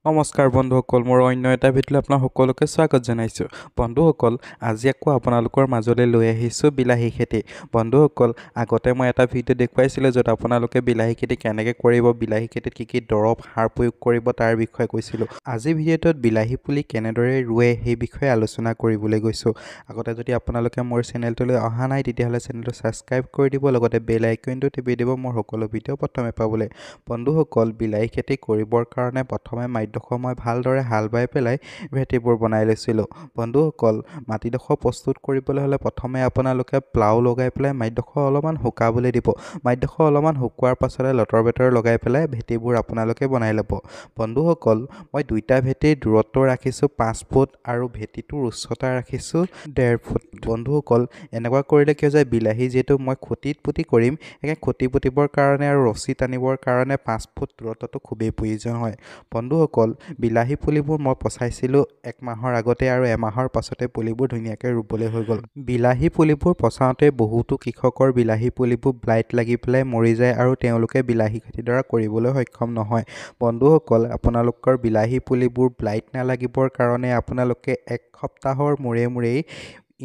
নমস্কাৰ বন্ধুসকল, মোৰ অন্য এটা ভিডিঅ'লৈ আপোনাক সকলোকে স্বাগত জনাইছোঁ। বন্ধুসকল, আজি আকৌ আপোনালোকৰ মাজলৈ লৈ আহিছোঁ বিলাহী খেতি। বন্ধুসকল, আগতে মই এটা ভিডিঅ' দেখুৱাইছিলোঁ য'ত আপোনালোকে বিলাহী খেতি কেনেকৈ কৰিব, বিলাহী খেতিত কি দৰৱ সাৰ প্ৰয়োগ কৰিব তাৰ বিষয়ে কৈছিলোঁ। আজি ভিডিঅ'টোত বিলাহী পুলি কেনেদৰে ৰুৱে সেই বিষয়ে আলোচনা কৰিবলৈ গৈছোঁ। আগতে যদি আপোনালোকে মোৰ চেনেলটোলৈ অহা নাই তেতিয়াহ'লে চেনেলটো ছাবস্ক্ৰাইব কৰি দিব, লগতে বেল আইকনটো টিপি দিব মোৰ সকলো ভিডিঅ' প্ৰথমে পাবলৈ। বন্ধুসকল, বিলাহী খেতি কৰিবৰ কাৰণে প্ৰথমে মাটিডোখৰ মই ভালদৰে হাল বাই পেলাই ভেটিবোৰ বনাই লৈছিলোঁ। বন্ধুসকল, মাটিডোখৰ প্ৰস্তুত কৰিবলৈ হ'লে প্ৰথমে আপোনালোকে প্লাও লগাই পেলাই মাটিডোখৰ অলপমান শুকাবলৈ দিব। মাটিডোখৰ অলপমান শুকোৱাৰ পাছতে লতৰ বেতৰ লগাই পেলাই ভেটিবোৰ আপোনালোকে বনাই ল'ব। বন্ধুসকল, মই দুইটা ভেটিৰ দূৰত্ব ৰাখিছোঁ 5 ফুট আৰু ভেটিটোৰ উচ্চতা ৰাখিছোঁ 1.5 ফুট। বন্ধুসকল, এনেকুৱা কৰিলে কি হৈ যায়, বিলাহী যিহেতু মই খুঁটিত পুতি কৰিম, সেইকাৰণে খুঁটি পুতিবৰ কাৰণে আৰু ৰছী টানিবৰ কাৰণে 5 ফুট দূৰত্বটো খুবেই প্ৰয়োজন হয়। বন্ধুসকল, বিলাহী পুলিবোৰ মই পচাইছিলোঁ 1 মাহৰ আগতে আৰু এমাহৰ পাছতে পুলিবোৰ ধুনীয়াকৈ ৰুবলৈ হৈ গ'ল। বিলাহী পুলিবোৰ পচাওঁতে বহুতো কৃষকৰ বিলাহী পুলিবোৰ ব্লাইট লাগি পেলাই মৰি যায় আৰু তেওঁলোকে বিলাহী খেতিডৰা কৰিবলৈ সক্ষম নহয়। বন্ধুসকল, আপোনালোকৰ বিলাহী পুলিবোৰ ব্লাইট নালাগিবৰ কাৰণে আপোনালোকে 1 সপ্তাহৰ মূৰেই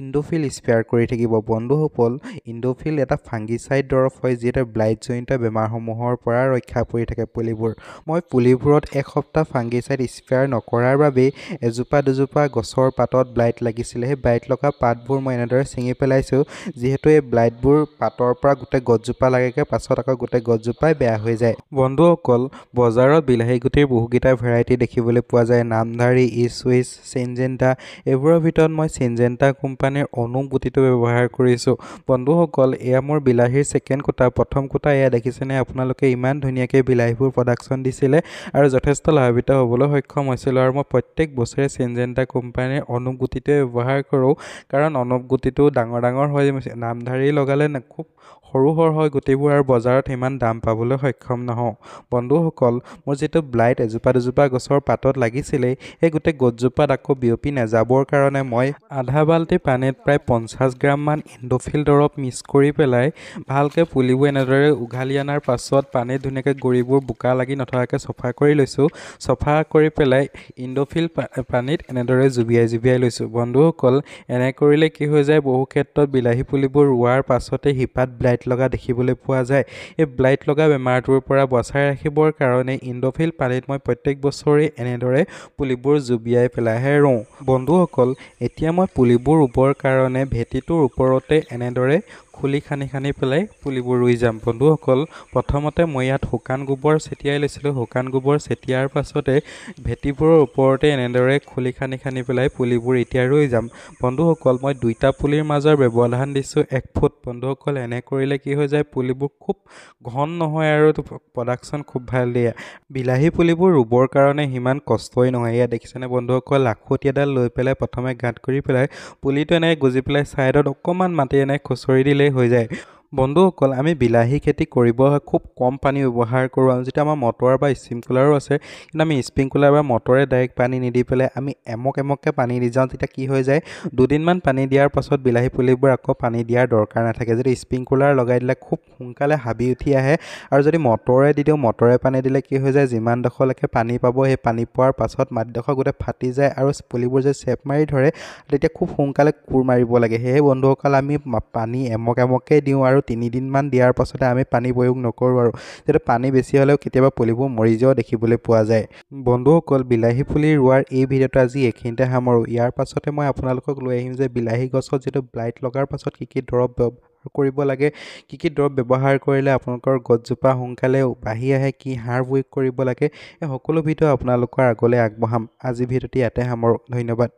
ইণ্ডোফিল স্প্ৰে কৰি থাকিব। বন্ধুসকল, ইণ্ডোফিল এটা ফাংগিচাইড দৰৱ হয় যিয়ে ব্লাইটজনিত বেমাৰসমূহৰ পৰা ৰক্ষা পৰি থাকে পুলিবোৰ। মই পুলিবোৰত 1 সপ্তাহ ফাংগিচাইড স্প্ৰে নকৰাৰ বাবেই এজোপা দুজোপা গছৰ পাতত ব্লাইট লাগিছিলে। সেই ব্লাইট লগা পাতবোৰ মই এনেদৰে ছিঙি পেলাইছোঁ, যিহেতু এই ব্লাইটবোৰ পাতৰ পৰা গোটেই গছজোপা লাগেগৈ, পাছত আকৌ গোটেই গছজোপাই বেয়া হৈ যায়। বন্ধুসকল, বজাৰত বিলাহী গুটিৰ বহুকেইটা ভেৰাইটি দেখিবলৈ পোৱা যায়। নামধাৰী, ইছুইছ, চিনজেণ্টা। এইবোৰৰ ভিতৰত মই চিনজেণ্টা কোম্পানীৰ অনুপ গুটিটো ব্যৱহাৰ কৰিছোঁ। বন্ধুসকল, এয়া মোৰ বিলাহীৰ ছেকেণ্ড কোটা। প্ৰথম কোটা এয়া দেখিছেনে আপোনালোকে, ইমান ধুনীয়াকৈ বিলাহীবোৰ প্ৰডাকশ্যন দিছিলে আৰু যথেষ্ট লাভান্বিত হ'বলৈ সক্ষম হৈছিলোঁ। আৰু মই প্ৰত্যেক বছৰে চিনজেণ্টা কোম্পানীৰ অনুপ গুটিটোৱে ব্যৱহাৰ কৰোঁ, কাৰণ অনুপ গুটিটো ডাঙৰ হয়, নামধাৰী লগালে খুব সৰু হয় গুটিবোৰ আৰু বজাৰত সিমান দাম পাবলৈ সক্ষম নহওঁ। বন্ধুসকল, মোৰ যিটো ব্লাইট এজোপা দুজোপা গছৰ পাতত লাগিছিলে, সেই গোটেই গছজোপাত আকৌ বিয়পি নাযাবৰ কাৰণে মই আধা বাল্টি পানীত প্ৰায় 50 গ্ৰামমান ইণ্ডোফিল দৰৱ মিক্স কৰি পেলাই ভালকৈ পুলিবোৰ এনেদৰে উঘালি অনাৰ পাছত পানীত ধুনীয়াকৈ গুৰিবোৰ বোকা লাগি নথকাকৈ চফা কৰি লৈছোঁ। চফা কৰি পেলাই ইণ্ডোফিল পানীত এনেদৰে জুবিয়াই লৈছোঁ। বন্ধুসকল, এনে কৰিলে কি হৈ যায়, বহু ক্ষেত্ৰত বিলাহী পুলিবোৰ ৰোৱাৰ পাছতে শিপাত ব্লাইট লগা দেখিবলৈ পোৱা যায়। এই ব্লাইট লগা বেমাৰটোৰ পৰা বচাই ৰাখিবৰ কাৰণে ইণ্ডোফিল পানীত মই প্ৰত্যেক বছৰেই এনেদৰে পুলিবোৰ জুবিয়াই পেলাইহে ৰুওঁ। বন্ধুসকল, এতিয়া মই পুলিবোৰ ৰুবৰ কাৰণে ভেটিটোৰ ওপৰতে এনেদৰে খুলি খানি পেলাই পুলিবোৰ ৰুই যাম। বন্ধুসকল, প্ৰথমতে মই ইয়াত শুকান গোবৰ ছটিয়াই লৈছিলোঁ। শুকান গোবৰ ছটিয়াৰ পাছতে ভেটিবোৰৰ ওপৰতে এনেদৰে খুলি খানি পেলাই পুলিবোৰ এতিয়া ৰুই যাম। বন্ধুসকল, মই দুইটা পুলিৰ মাজৰ ব্যৱধান দিছোঁ 1 ফুট। বন্ধুসকল, এনে কৰিলে কি হৈ যায়, পুলিবোৰ খুব ঘন নহয় আৰু প্ৰডাকশ্যন খুব ভাল দিয়ে। বিলাহী পুলিবোৰ ৰুবৰ কাৰণে সিমান কষ্টই নহয়। এয়া দেখিছেনে বন্ধুসকল, লাখুটি এডাল লৈ পেলাই প্ৰথমে গাঁত কৰি পেলাই পুলিটো এনেকৈ গুজি পেলাই ছাইডত অকণমান মাটি এনেকৈ খুচৰি দিলেই হৈ যায়। বন্ধুসকল, আমি বিলাহী খেতি কৰিব খুব কম পানী ব্যৱহাৰ কৰোঁ। যিটো আমাৰ মটৰ বা স্প্ৰিংকুলাৰো আছে, কিন্তু আমি স্প্ৰিংকুলাৰ বা মটৰে ডাইৰেক্ট পানী নিদি পেলাই আমি এমককৈ পানী দি যাওঁ। তেতিয়া কি হৈ যায়, দুদিনমান পানী দিয়াৰ পাছত বিলাহী পুলিবোৰ আকৌ পানী দিয়াৰ দৰকাৰ নাথাকে। যদি স্প্ৰিংকুলাৰ লগাই দিলে খুব সোনকালে হাবি উঠি আহে, আৰু যদি মটৰে দি দিওঁ, মটৰে পানী দিলে কি হৈ যায়, যিমানডোখৰলৈকে পানী পাব সেই পানী পোৱাৰ পাছত মাটিডোখৰ গোটেই ফাটি যায় আৰু পুলিবোৰ যে চেপ মাৰি ধৰে, তেতিয়া খুব সোনকালে কোৰ মাৰিব লাগে। সেয়ে বন্ধুসকল, আমি পানী এমককৈ দিওঁ আৰু 3 দিনমান দিয়াৰ পাছতে আমি পানী প্ৰয়োগ নকৰোঁ। আৰু যিহেতু পানী বেছি হ'লেও কেতিয়াবা পুলিবোৰ মৰি যোৱাও দেখিবলৈ পোৱা যায়। বন্ধুসকল, বিলাহী পুলি ৰোৱাৰ এই ভিডিঅ'টো আজি এইখিনিতে সামৰোঁ। ইয়াৰ পাছতে মই আপোনালোকক লৈ আহিম যে বিলাহী গছত যিটো ব্লাইট লগাৰ পাছত কি দৰৱ ব্যৱহাৰ কৰিব লাগে, কি দৰৱ ব্যৱহাৰ কৰিলে আপোনালোকৰ গছজোপা সোনকালে বাঢ়ি আহে, কি সাৰ প্ৰয়োগ কৰিব লাগে, এই সকলো ভিডিঅ' আপোনালোকৰ আগলৈ আগবঢ়াম। আজি ভিডিঅ'টো ইয়াতে সামৰোঁ। ধন্যবাদ।